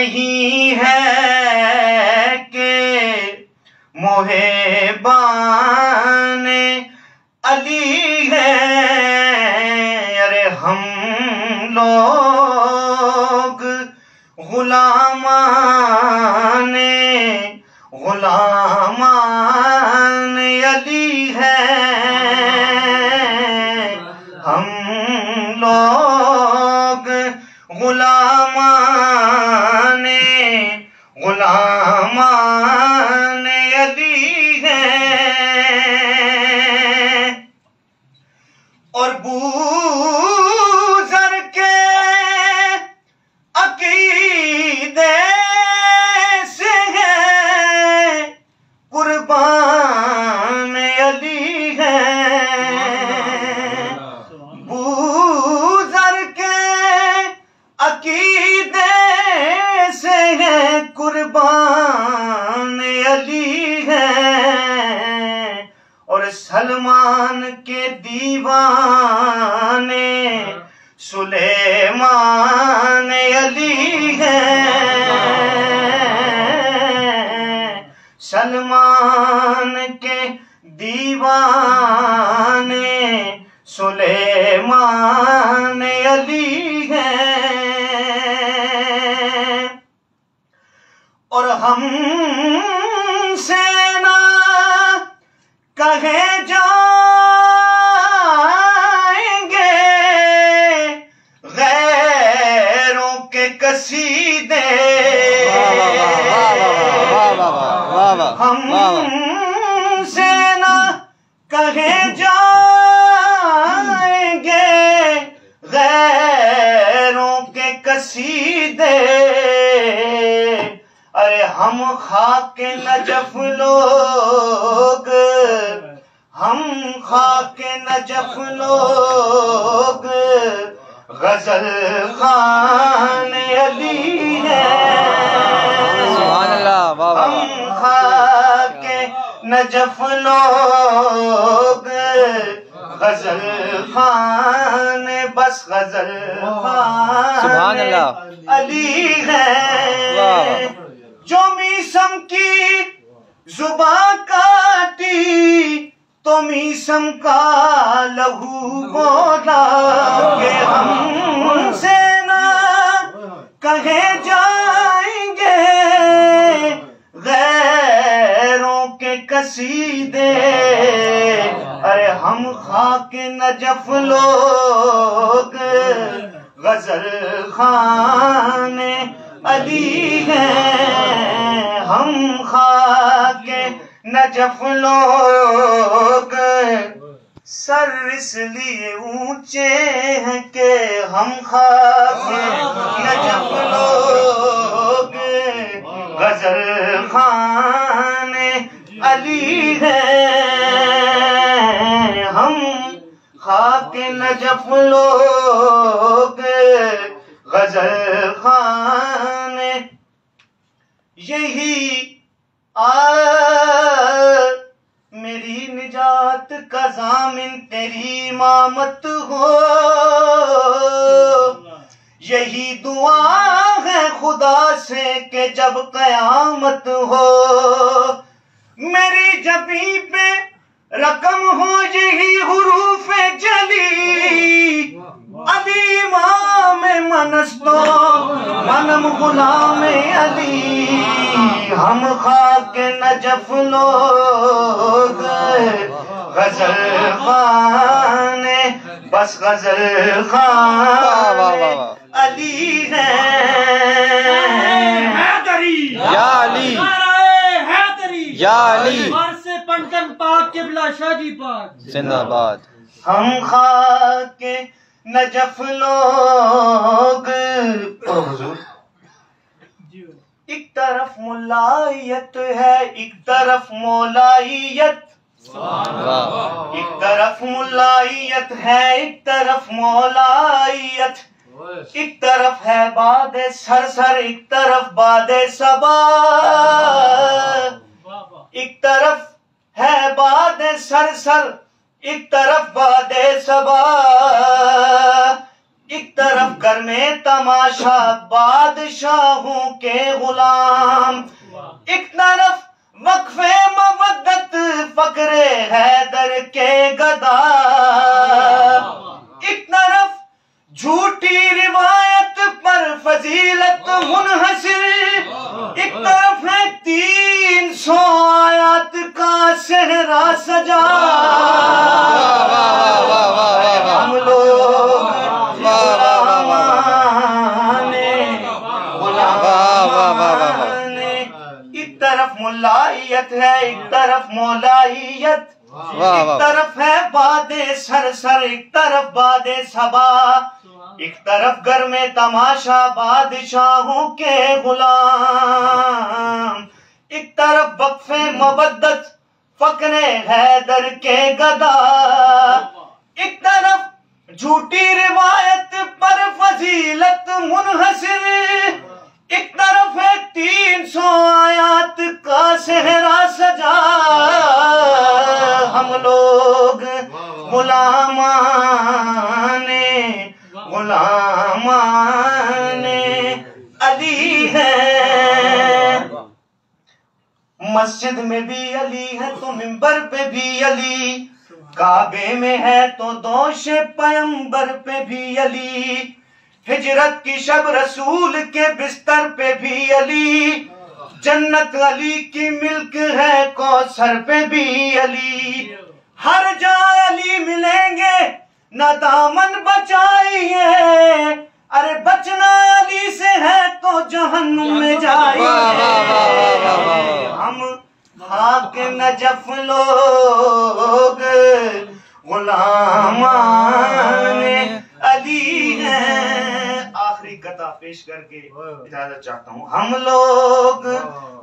नहीं है कि मोहेबान अली है। अरे हम लोग गुलामान अली है। हम लोग गुलामान अली है। और बूज़र के अकीदे से है कुर्बान अली है। बूज़र के अकीदे से है कुर्बान अली है। और सलमान के दीवाने सुलेमान अली है। सलमान के दीवाने सुलेमान अली है। और हम सेना कहे जाएंगे गैरों के कसीदे। हम सेना कहे जाएंगे गैरों के कसीदे। अरे हम खाके नजफ लोग, हम खाके नजफ लोग गजल खान अली है। हम खाके नजफ लोग गजल खान, बस गजल खान अली है। जो मीसम की जुबान काटी तो मीसम का लहू बोला के हम सेना कहे जाएंगे गैरों के कसीदे। अरे हम खाके नजफ लोग गजल खान अली है। हम खाके नजफ लोग सर इसलिए ऊंचे हैं कि हम खाके नजफ लोग गजल खान अली है। हम खाके नजफ लोग गजल खान। यही मेरी निजात का ज़ामिन तेरी इमामत हो। यही दुआ है खुदा से कि जब क़यामत हो मेरी जबी पे रकम हो यही हुरूफ जली। अली इमाम मनस्तो मनम गुलाम अली। हम खाके नजफ लोग गजल खान, बस गजल खान अली है। या अली या अली से पंटन पाक किबला शादी पाक जिंदाबाद। हम खाके नजफ लोग। एक तरफ मुलायत है एक तरफ मौलाइयत। एक तरफ मुलायत है एक तरफ मौलाइयत। एक तरफ है बाद सरसर एक तरफ बाद सबा। एक तरफ है बाद सरसर एक तरफ बाद सबा। एक तरफ घर में तमाशा बादशाहों के गुलाम, एक तरफ वक्फे मवद्दत फकरे हैदर के गदा, एक तरफ झूठी रिवायत पर फजीलत मुनहसिर, एक तरफ है 300 आयात का सेहरा सजा। हम लोग एक तरफ मुल्लाइयत है, एक तरफ मौलाइयत, एक तरफ है बादे सर, एक तरफ बादे सबा, एक तरफ घर में तमाशा बादशाहों के गुलाम, एक तरफ वक्फे मवद्दत फकरे हैदर के गदा, एक तरफ झूठी रिवायत पर फजीलत मुनहसिर, एक तरफ है 300 आयात का सेहरा सजा। हम लोग गुलामाने अली है, मस्जिद में भी अली है तो मिंबर पे भी अली, काबे में है तो दोषे पैगंबर पे भी अली, हिजरत की शब रसूल के बिस्तर पे भी अली, जन्नत अली की मिल्क है कौसर पे भी अली, हर जगह अली मिलेंगे ना दामन बचाइए, अरे बचना अली से है तो जहन्नुम में जाइए। हम हाक नजफ लोग गुलामाने अली हैं। आखिरी कथा पेश करके इजाजत चाहता हूँ। हम लोग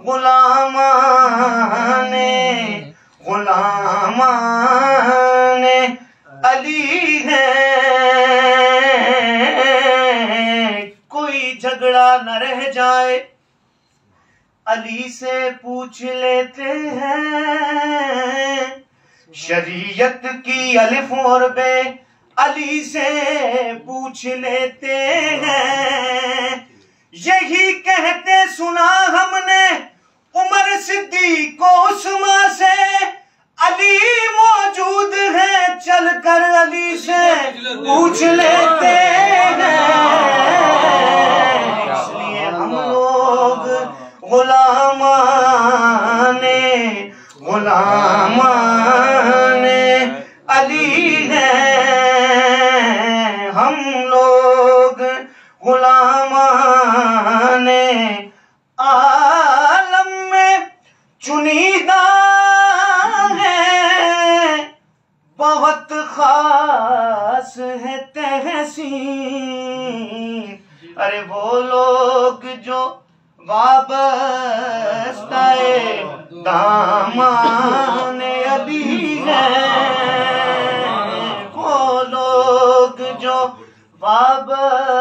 गुलामाने अली हैं। कोई झगड़ा न रह जाए अली से पूछ लेते हैं, शरीयत की अलिफ और बे अली से पूछ लेते हैं। यही कहते सुना हमने उमर सिद्दीक को उस्मान से, अली मौजूद है चलकर अली से पूछ लेते हैं। इसलिए हम लोग गुलामाने अली हैं। हम लोग गुलामाने आलम में चुनीदा हैं, बहुत खास है तहसीन। अरे वो लोग जो वाबस्ताए दामाने अली हैं, वो लोग जो वाबस्ताए